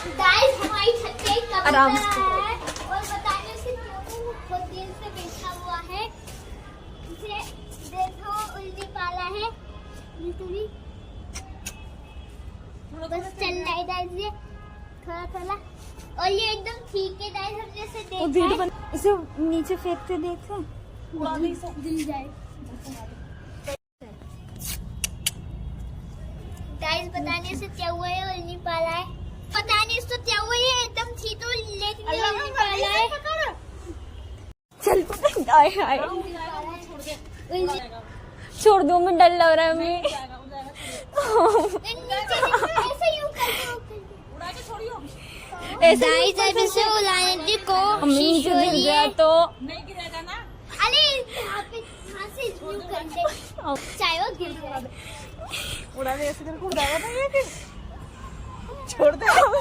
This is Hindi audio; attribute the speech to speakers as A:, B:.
A: गाइस हमारी छत पे एक कबूतर
B: आराम से
A: है और बताने से बहुत देर से बैठा हुआ है। इसे देखो उल्टी पाला है भी बस चल रहा है गाइस ये थोड़ा थोड़ा और ये एकदम ठीक है गाइस। हम जैसे देख रहे हैं
B: इसे नीचे फेंक के देखें
A: दिल जाए। गाइस पता नहीं इसे क्या हुआ है और नहीं पाला है। पता नहीं इसको क्या हुआ है एकदम थी तो लेकिन नहीं पाला है।
B: चल आए हाय छोड़ दो, मैं डर लग रहा है हमें।
A: ऐसे से उड़ाने की कोशिश हो रही है
B: तो
C: नहीं गिरेगा ना।
A: अरे यहाँ से यूं कर दे चाहे वो गिर जाए।
B: उड़ा दे, ऐसे करके उड़ जाएगा ना ये। छोड़ दे।